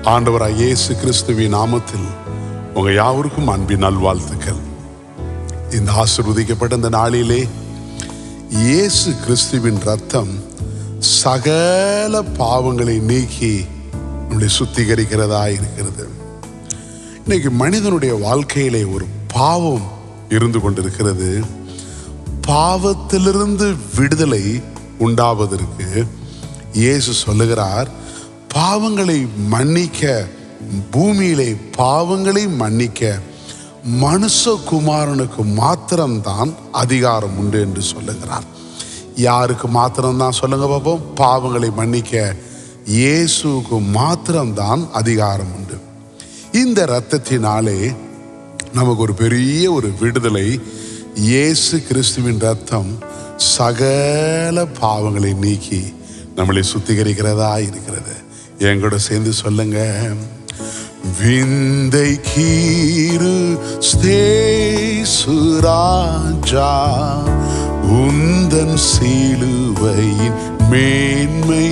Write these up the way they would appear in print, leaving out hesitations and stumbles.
ஆண்டவராய் இயேசு கிறிஸ்துவின் நாமத்தில் உங்க யாவருக்கும் அன்பின் நல்வாழ்த்துக்கள். இந்த ஆசீர்வதிக்கப்பட்ட இந்த நாளிலே இயேசு கிறிஸ்துவின் ரத்தம் சகல பாவங்களை நீக்கி நம்மளை சுத்திகரிக்கிறதா இருக்கிறது. இன்னைக்கு மனிதனுடைய வாழ்க்கையிலே ஒரு பாவம் இருந்து கொண்டிருக்கிறது. பாவத்திலிருந்து விடுதலை உண்டாவதற்கு இயேசு சொல்லுகிறார், பாவங்களை மன்னிக்க, பூமியிலே பாவங்களை மன்னிக்க மனுஷகுமாரனுக்கு மாத்திரம்தான் அதிகாரம் உண்டு என்று சொல்லுகிறார். யாருக்கு மாத்திரம்தான் சொல்லுங்க பாப்போம்? பாவங்களை மன்னிக்க இயேசுவுக்கு மாத்திரம்தான் அதிகாரம் உண்டு. இந்த இரத்தத்தினாலே நமக்கு ஒரு பெரிய ஒரு விடுதலை. இயேசு கிறிஸ்துவின் ரத்தம் சகல பாவங்களை நீக்கி நம்மளை சுத்திகரிக்கிறதா இருக்கிறது. என் கூட சேர்ந்து சொல்லுங்க. விந்தை கீரு ஸ்தேசுராஜா, உந்தன் சிலுவையின் மேன்மை,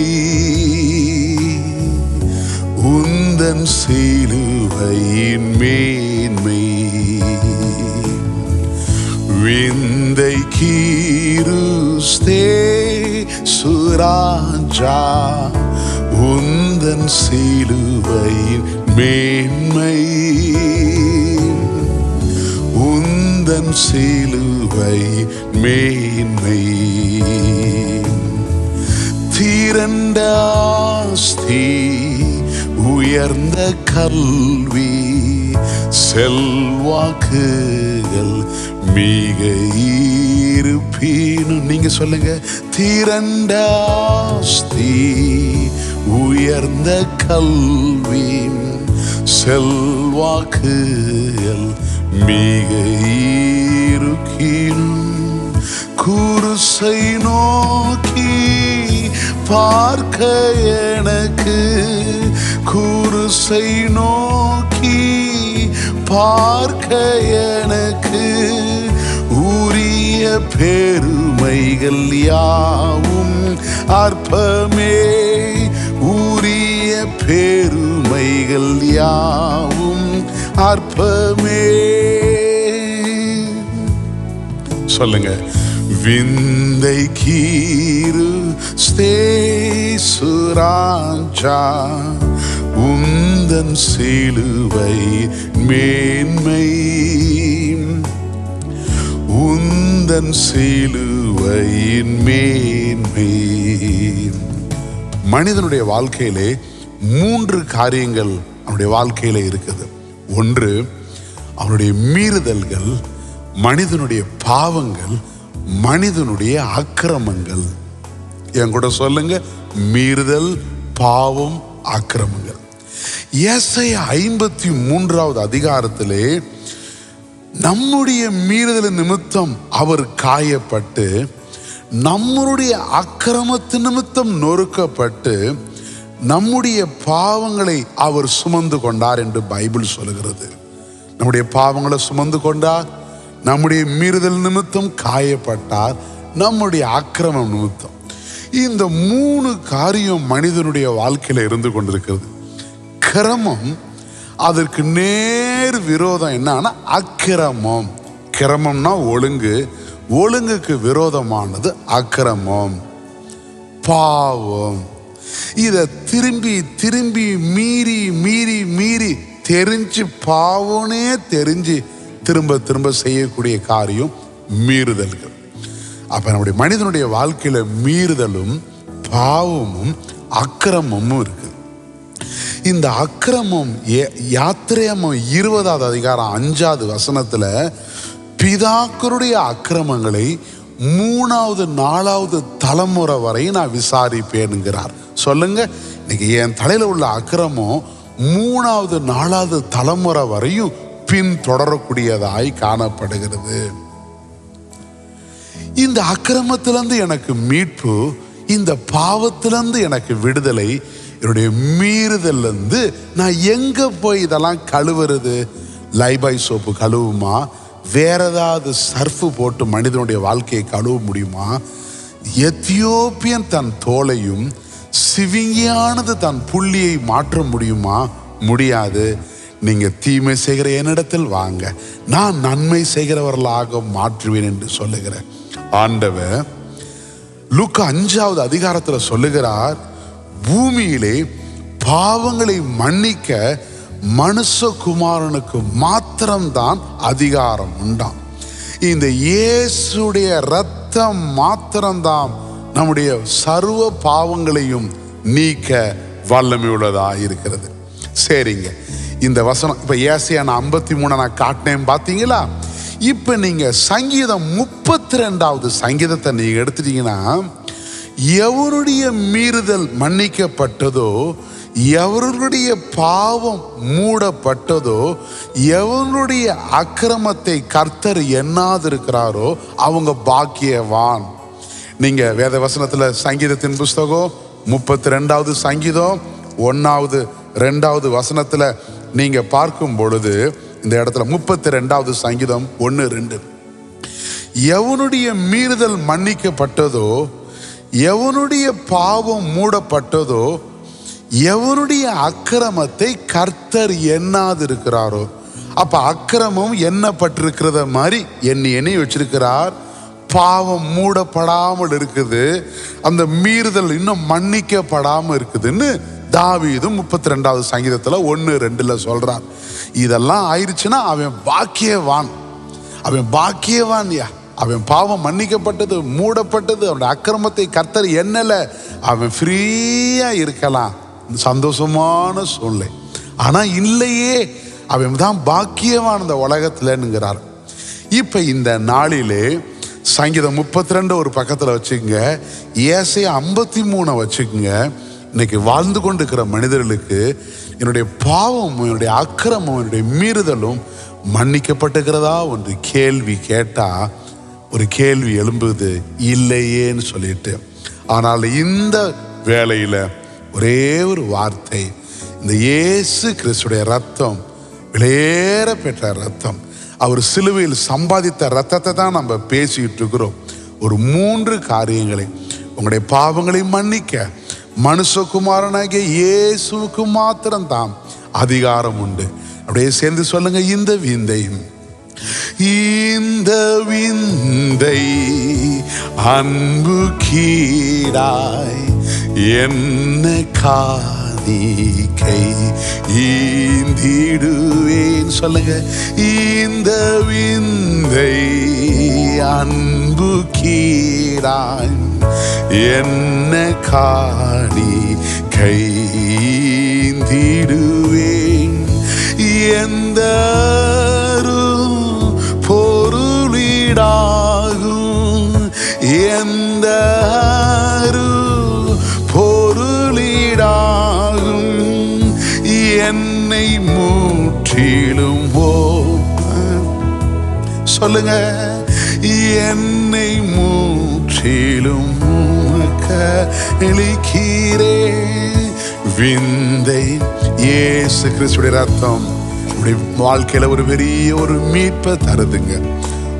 உந்தன் சிலுவையின் மேன்மை. விந்தை கீரு ஸ்தேசுராஜா, உந்தன் சிலுவையின் மேன்மை, உந்தன் சிலுவையின் மேன்மை. திரண்ட ஆஸ்தி, உயர்ந்த கல்வி, செல்வாக்குகள் மிக இருப்பினும், நீங்க சொல்லுங்க. திரண்ட ஆஸ்தி, உயர்ந்த கல்வி, செல்வாக்குகள் மிக இருக்கினும், குருசை நோக்கி பார்க்க எனக்கு, குருசை நோக்கி பார்க்க எனக்கு உரிய பெருமைகள் யாவும் அற்பமே, உரிய பெருமைகள் யாவும் அற்பமே. சொல்லுங்க. விந்தை கீரு ஸ்தேசுராஜா, உந்தன் சிலுவை மேன்மை, உந்தன் சிலுவையின் மேன்மை. மனிதனுடைய வாழ்க்கையிலே 3 காரியங்கள் அவனுடைய வாழ்க்கையில இருக்குது. ஒன்று, அவனுடைய மீறுதல்கள், மனிதனுடைய பாவங்கள், மனிதனுடைய அக்கிரமங்கள். என் கூட சொல்லுங்க. மீறுதல், பாவம், அக்கிரமங்கள். ஏசாயா 53வது அதிகாரத்திலே நம்முடைய மீறுதல் நிமித்தம் அவர் காயப்பட்டு, நம்முடைய அக்கிரமத்து நிமித்தம் நொறுக்கப்பட்டு, நம்முடைய பாவங்களை அவர் சுமந்து கொண்டார் என்று பைபிள் சொல்லுகிறது. நம்முடைய பாவங்களை சுமந்து கொண்டார், நம்முடைய மீறுதல் நிமித்தம் காயப்பட்டார், நம்முடைய அக்கிரமம் நிமித்தம். இந்த 3 காரியம் மனிதனுடைய வாழ்க்கையில இருந்து கொண்டிருக்கிறது. கிரமம், அதற்கு நேர் விரோதம் என்னன்னா அக்கிரமம். கிரமம்னா ஒழுங்கு, ஒழுங்குக்கு விரோதமானது அக்கிரமம், பாவம். இத திரும்பி திரும்பி மீறி மீறி மீறி தெரிஞ்சு, பாவனே தெரிஞ்சு திரும்ப திரும்ப செய்யக்கூடிய காரியம் மீறுதல்கள். அப்ப நம்முடைய மனிதனுடைய வாழ்க்கையில மீறுதலும் பாவமும் அக்கிரமமும் இருக்கு. இந்த அக்கிரமம் யாத்திரையாகமம் 20வது அதிகாரம் 5வது வசனத்துல பிதாக்களுடைய அக்கிரமங்களை 3வது 4வது தலைமுறை வரை நான் விசாரிப்பேன்கிறார். சொல்லுங்க. இன்னைக்கு என் தலையில உள்ள அக்கிரமம் 3வது 4வது தலைமுறை வரையும் பின் தொடரக்கூடியதாய் காணப்படுகிறது. இந்த அக்கிரமத்திலிருந்து எனக்கு மீட்பு, இந்த பாவத்திலிருந்து எனக்கு விடுதலை, என்னுடைய மீறுதல் இருந்து நான் எங்க போய் இதெல்லாம் கழுவுறது? லைபாய் சோப்பு கழுவுமா? வேற ஏதாவது சர்ஃபு போட்டு மனிதனுடைய வாழ்க்கையை கழுவ முடியுமா? எத்தியோப்பியன் தன் தோலையும் சிவிங்கியானது தன் புள்ளியை மாற்ற முடியுமா? முடியாது. நீங்க தீமை செய்கிற என்னிடத்தில் வாங்க, நான் நன்மை செய்கிறவர்களாக மாற்றுவேன் என்று சொல்லுகிற ஆண்டவர் லூக்கா 5வது அதிகாரத்தில் சொல்லுகிறார், பூமியிலே பாவங்களை மன்னிக்க மனுஷகுமாரனுக்கு மாத்திரம்தான் அதிகாரம் உண்டாம். இந்த இயேசுடைய இரத்தம் மாத்திரம்தான் நம்முடைய சர்வ பாவங்களையும் நீக்க வல்லமை உள்ளதா இருக்கிறது. சரிங்க, இந்த வசனம் இப்ப ஏசாயா 53 நான் காட்டினேன் பார்த்தீங்களா? இப்ப நீங்க சங்கீதம் 32வது சங்கீதத்தை நீங்க எடுத்துட்டீங்கன்னா, எவருடைய மீறுதல் மன்னிக்கப்பட்டதோ, எவருடைய பாவம் மூடப்பட்டதோ, எவருடைய அக்கிரமத்தை கர்த்தர் எண்ணாதிருக்கிறாரோ அவங்க பாக்கியவான். நீங்க வேத வசனத்துல சங்கீதத்தின் புஸ்தகம் 32வது சங்கீதம் 1வது 2வது வசனத்துல நீங்க பார்க்கும் பொழுது, இந்த இடத்துல 32வது சங்கீதம் 1-2, எவனுடைய மீறுதல் மன்னிக்கப்பட்டதோ, எவனுடைய பாவம் மூடப்பட்டதோ, எவனுடைய அக்கிரமத்தை கர்த்தர் எண்ணாதிருக்கிறாரோ. அப்ப அக்கிரமம் எண்ணப்பட்டிருக்கிறத மாதிரி எண்ணி வச்சிருக்கிறார். பாவம் மூடப்படாமல் இருக்குது, அந்த மீறுதல் இன்னும் மன்னிக்கப்படாமல் இருக்குதுன்னு தாவீது 32வது சங்கீதத்துல 1-2 சொல்றார். இதெல்லாம் ஆயிடுச்சுன்னா அவன் பாக்கியவான். அவன் பாக்கியவான்யா. அவன் பாவம் மன்னிக்கப்பட்டது, மூடப்பட்டது, அவனுடைய அக்கிரமத்தை கர்த்தர் எண்ணல, அவன் ஃப்ரீயா இருக்கலாம், சந்தோஷமான சூழ்நிலை. ஆனா இல்லையே, அவன் தான் பாக்கியவான் இந்த உலகத்துலங்கிறார். இப்ப இந்த நாளிலே சங்கீதம் 32 ஒரு பக்கத்துல வச்சுக்கோங்க, ஏசாயா 53 வச்சுக்கோங்க. இன்னைக்கு வாழ்ந்து கொண்டு இருக்கிற மனிதர்களுக்கு என்னுடைய பாவமும் என்னுடைய அக்கிரமும் என்னுடைய மீறுதலும் மன்னிக்கப்பட்டிருக்கிறதா ஒன்று கேள்வி கேட்டா ஒரு கேள்வி எழும்புது, இல்லையேன்னு சொல்லிட்டு. ஆனால் இந்த வேளையில ஒரே ஒரு வார்த்தை, இந்த இயேசு கிறிஸ்துடைய ரத்தம், விலையேற பெற்ற ரத்தம், அவர் சிலுவையில் சம்பாதித்த ரத்தத்தை தான் நம்ம பேசிட்டு இருக்கிறோம். ஒரு 3 காரியங்களை, உங்களுடைய பாவங்களை மன்னிக்க மனுஷகுமாரனாகிய இயேசுவுக்கு மாத்திரம்தான் அதிகாரம் உண்டு. அப்படியே சேர்ந்து சொல்லுங்க, இந்த விந்தை, இந்த விந்தை அன்பு கீடாய் என்ன காணிக்கை ஈந்திடுவேன். சொல்லுங்க, இந்த விந்தை அன்பு கீடாய் என்ன காணிக்கை ஈந்திடுவேன். எந்த பொருளிடாகும், எந்த பொருளிடாகும் என்னை முற்றிலும் சொல்லுங்க, என்னை முற்றிலும் இழிக்கிறேன். விந்தை இயேசு கிறிஸ்துடைய ரத்தம் வாழ்க்கையில ஒரு பெரிய ஒரு மீட்பை தருதுங்க.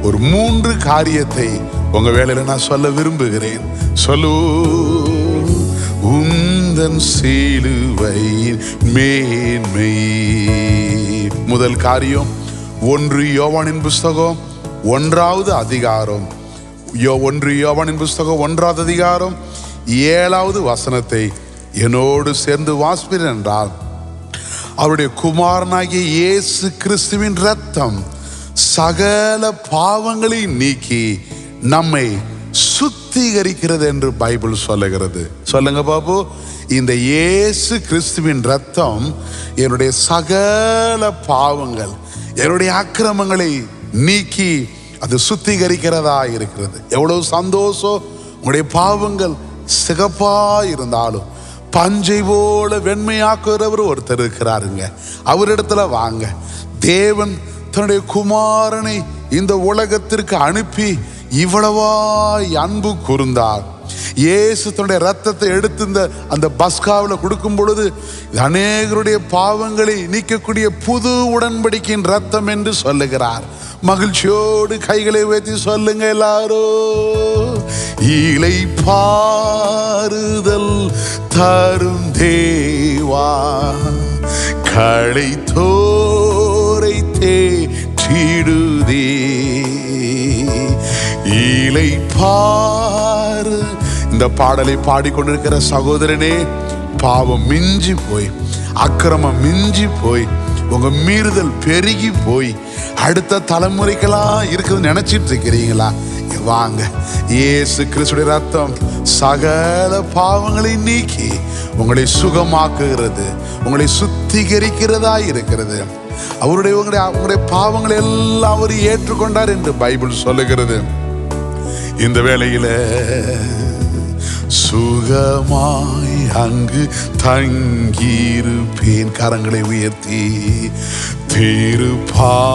ஒரு 3 காரியத்தை உங்க வேலையில நான் சொல்ல விரும்புகிறேன். சொல்லு, உந்தன் சிலுவையின் மேன்மை. முதல் காரியம் 1 யோவானின் புஸ்தகம் 1வது அதிகாரம், 1 யோவானின் புஸ்தகம் 1வது அதிகாரம் 7வது வசனத்தை என்னோடு சேர்ந்து வாசிப்பீர் என்றால், அவருடைய குமாரனாகிய இயேசு கிறிஸ்துவின் ரத்தம் சகல பாவங்களை நீக்கி நம்மை சுத்திகரிக்கிறது என்று பைபிள் சொல்லுகிறது. சொல்லுங்க பாபு, இந்த இயேசு கிறிஸ்துவின் ரத்தம் என்னுடைய சகல பாவங்கள், என்னுடைய அக்கிரமங்களை நீக்கி அது சுத்திகரிக்கிறதா இருக்கிறது. எவ்வளவு சந்தோஷம்! உங்களுடைய பாவங்கள் சிகப்பா இருந்தாலும் பஞ்சை போல வெண்மையாக்குறவர் ஒருத்தர் இருக்கிறாருங்க. அவரிடத்துல வாங்க. தேவன் தன்னுடைய குமாரனை இந்த உலகத்திற்கு அனுப்பி இவ்வளவா அன்பு கூர்ந்தார். இயேசு தன்னுடைய ரத்தத்தை எடுத்து அந்த பஸ்காவில் கொடுக்கும் பொழுது அநேகருடைய பாவங்களை நீக்கக்கூடிய புது உடன்படிக்கையின் ரத்தம் என்று சொல்லுகிறார். மகிழ்ச்சியோடு கைகளை உயர்த்தி சொல்லுங்க எல்லாரும். இலை பாறுதல் தரும் தேவா, களை தோரை தேற்றிடுதே. இலை பாரு. இந்த பாடலை பாடிக்கொண்டிருக்கிற சகோதரனே, பாவம் மிஞ்சி போய், அக்கிரமம் மிஞ்சி போய், உங்க மீறுதல் பெருகி போய் அடுத்த தலைமுறைக்கெல்லாம் இருக்குது நினைச்சிட்டு இருக்கிறீங்களா? வாங்க, இயேசு கிறிஸ்துடைய ரத்தம் சகல பாவங்களை நீக்கி உங்களை சுகமாக்குகிறது, உங்களை சுத்திகரிக்கிறதா இருக்கிறது. உங்களுடைய பாவங்களை எல்லாம் அவர் ஏற்றுக்கொண்டார் என்று பைபிள் சொல்லுகிறது. இந்த வேளையில சுகமாய் அங்கு தங்கியிருப்பேன். கரங்களை உயர்த்தி திருப்பாதம்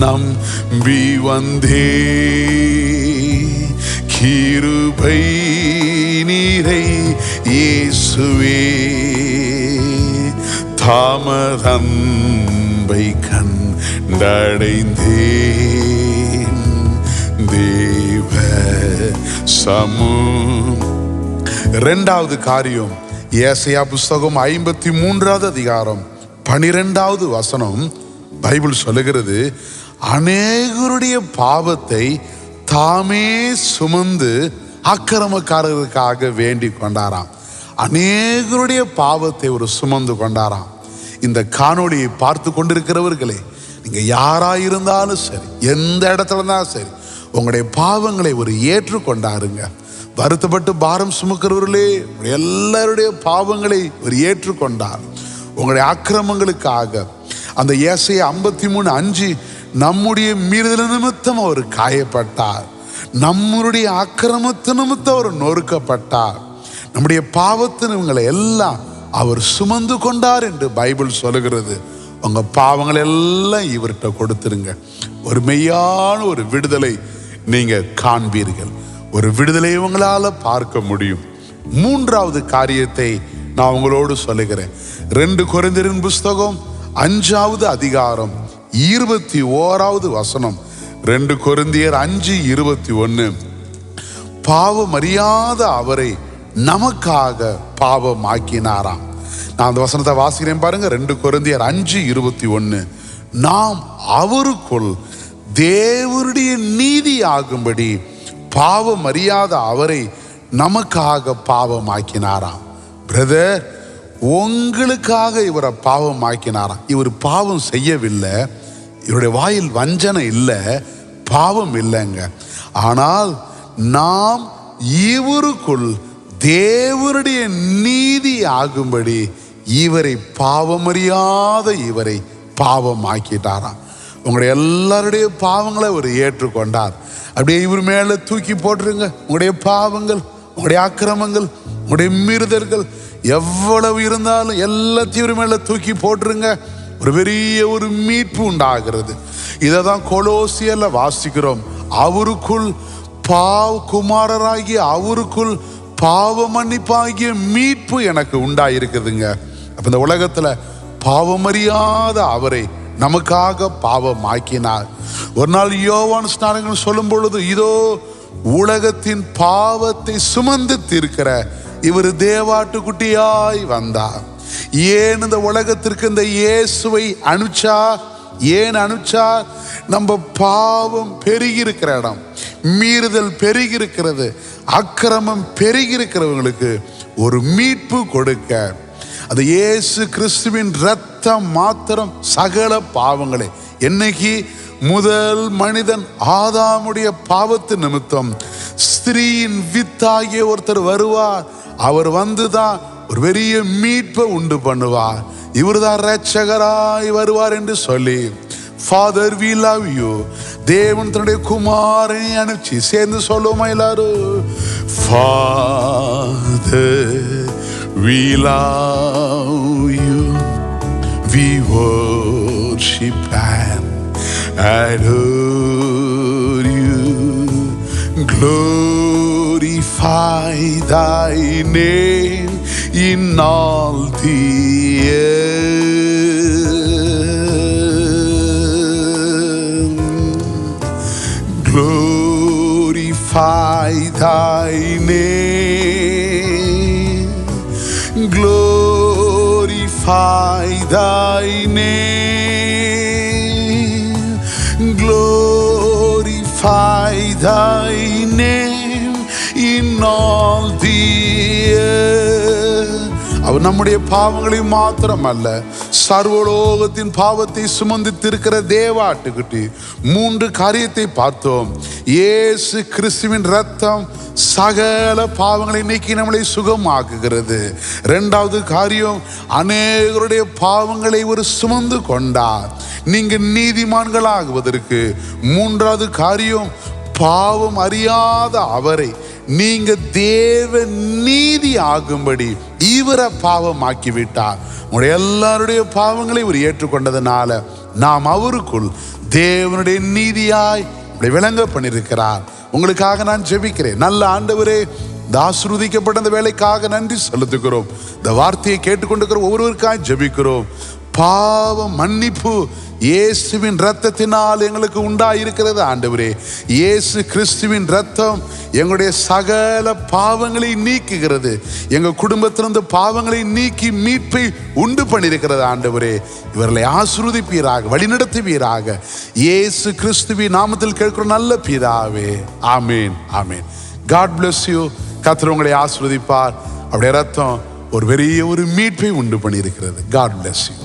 நம்பி வந்தே, கிருபை நீரை இயேசுவே, தாமதம்பை கண்டடைந்தேன். தேவ இரண்டாவது காரியம், ஏசாயா புஸ்தகம் 53வது அதிகாரம் 12வது வசனம் பைபிள் சொல்லுகிறது, அநேகருடைய பாவத்தை தாமே சுமந்து அக்கிரமக்காரருக்காக வேண்டிக் கொண்டாராம். அநேகருடைய பாவத்தை ஒரு சுமந்து கொண்டாராம். இந்த காணொளியை பார்த்து கொண்டிருக்கிறவர்களே, நீங்க யாராயிருந்தாலும் சரி, எந்த இடத்துல இருந்தாலும் சரி, உங்களுடைய பாவங்களை ஒரு ஏற்றுக்கொண்டாருங்க. வருத்தப்பட்டு பாரம் சுமக்கிறவர்களே, எல்லாருடைய பாவங்களை ஒரு ஏற்றுக்கொண்டார். உங்களுடைய அக்கிரமங்களுக்காக அந்த ஏசாயா 53:5, நம்முடைய மீறுதல் நிமித்தம் அவர் காயப்பட்டார், நம்முடைய அக்கிரமத்து நிமித்தம் அவர் நொறுக்கப்பட்டார், நம்முடைய பாவத்தினங்களை எல்லாம் அவர் சுமந்து கொண்டார் என்று பைபிள் சொல்லுகிறது. உங்க பாவங்களை எல்லாம் இவர்கிட்ட கொடுத்துருங்க. ஒரு மெய்யான ஒரு விடுதலை நீங்க காண்பீர்கள். ஒரு விடுதலையை உங்களால பார்க்க முடியும். மூன்றாவது காரியத்தை நான் உங்களோடு சொல்லுகிறேன். 2 கொரிந்தியரின் புஸ்தகம் 5வது அதிகாரம் 21வது வசனம். 2 கொரிந்தியர் 5:21, பாவம் அறியாத அவரை நமக்காக பாவம் ஆக்கினாராம். நான் அந்த வசனத்தை வாசிக்கிறேன் பாருங்க. 2 கொரிந்தியர் 5:21, நாம் அவருக்குள் தேவனுடைய நீதி ஆகும்படி பாவம் அறியாத அவரை நமக்காக பாவம் ஆக்கினாராம். பிரதர், உங்களுக்காக இவரை பாவம் ஆக்கினாராம். இவர் பாவம் செய்யவில்லை, இவருடைய வாயில் வஞ்சனை இல்லை, பாவம் இல்லைங்க. ஆனால் நாம் இவருக்குள் தேவனுடைய நீதி ஆகும்படி இவரை பாவமறியாத இவரை பாவம் ஆக்கிட்டாராம். உங்களுடைய எல்லாருடைய பாவங்களை அவர் ஏற்றுக்கொண்டார். அப்படியே இவர் மேல தூக்கி போட்டுருங்க. உங்களுடைய பாவங்கள், உங்களுடைய அக்கிரமங்கள், உங்களுடைய மீறுதல்கள் எவ்வளவு இருந்தாலும் எல்லாத்தையும் இவர் மேல தூக்கி போட்டுருங்க. ஒரு பெரிய ஒரு மீட்பு உண்டாகிறது. இதை தான் கொலோசியர்ல வாசிக்கிறோம். அவருக்குள் குமாரராகிய அவருக்குள் பாவ மன்னிப்பாகிய மீட்பு எனக்கு உண்டாயிருக்குதுங்க. அப்ப இந்த உலகத்துல பாவமறியாத அவரை நமக்காக பாவம் ஆக்கினார். ஒரு நாள் யோவான் ஸ்நானகன் சொல்லும் பொழுது, இதோ உலகத்தின் பாவத்தை சுமந்து தீர்க்கிற இவர் தேவாட்டுக்குட்டியாய் வந்தார். ஏன் இந்த உலகத்திற்கு இந்த இயேசுவை அனுப்பிச்சா? ஏன் அனுப்பிச்சா? நம்ம பாவம் பெருகி இருக்கிற இடம், மீறுதல் பெருகி இருக்கிறது, அக்கிரமம் பெருகி இருக்கிறவங்களுக்கு ஒரு மீட்பு கொடுக்க. அது இயேசு கிறிஸ்துவின் இரத்தம் மாத்திரம் சகல பாவங்களை. என்னைக்கு முதல் மனிதன் ஆதாமுடைய பாவத்து நிமித்தம் ஸ்திரீயின் வித்தாகிய ஒருத்தர் வருவார். அவர் வந்துதான் ஒரு பெரிய மீட்பை உண்டு பண்ணுவார். இவர்தான் இரட்சகராய் வருவார் என்று சொல்லி, Father, we love you. தேவன் தன்னுடைய குமாரனை அனுப்பிச்சு சேர்ந்து சொல்லுவோமா எல்லாரும்? Father, we love you. We worship and adore you. Glorify thy name in all the earth. thy name, glorify thy name in all the earth. அவர் நம்முடைய பாவங்களை மாத்திரமல்ல, சர்வலோகத்தின் பாவத்தை சுமந்திருக்கிற தேவாட்டுக்குட்டி. 3 காரியத்தை பார்த்தோம். இயேசு கிறிஸ்துவின் ரத்தம் சகல பாவங்களை நீக்கி நம்மளை சுகமாக்குகிறது. 2வது காரியம், அநேகருடைய பாவங்களை ஒரு சுமந்து கொண்டார், நீங்க நீதிமான்களாகுவதற்கு. 3வது காரியம், பாவம் அறியாத அவரை நீங்க தேவ நீதி ஆகும்படி இவரை பாவமாக்கி விட்டார். உங்களுடைய எல்லாருடைய பாவங்களை இவர் ஏற்றுக்கொண்டதுனால நாம் அவருக்குள் தேவனுடைய நீதியாய் விளங்க பண்ணியிருக்கிறார். உங்களுக்காக நான் ஜெபிக்கிறேன். நல்ல ஆண்டவரே, இந்த ஆசீர்வதிக்கப்பட்ட இந்த வேலைக்காக நன்றி செலுத்துகிறோம். இந்த வார்த்தையை கேட்டுக்கொண்டிருக்கிற ஒவ்வொருவருக்காக ஜெபிக்கிறோம். பாவ மன்னிப்பு இயேசுவின் ரத்தத்தினால் எங்களுக்கு உண்டாயிருக்கிறது ஆண்டவரே. இயேசு கிறிஸ்துவின் ரத்தம் எங்களுடைய சகல பாவங்களை நீக்குகிறது. எங்க குடும்பத்திலிருந்து பாவங்களை நீக்கி மீட்பை உண்டு பண்ணியிருக்கிறது ஆண்டவரே. இவர்களை ஆசீர்வதிப்பீராக, வழிநடத்துவீராக. இயேசு கிறிஸ்துவின் நாமத்தில் கேட்கிற நல்ல பிதாவே, ஆமேன், ஆமேன். God bless you. கர்த்தர் உங்களை ஆசீர்வதிப்பார். அவருடைய ரத்தம் ஒரு பெரிய மீட்பை உண்டு பண்ணியிருக்கிறது. God bless you.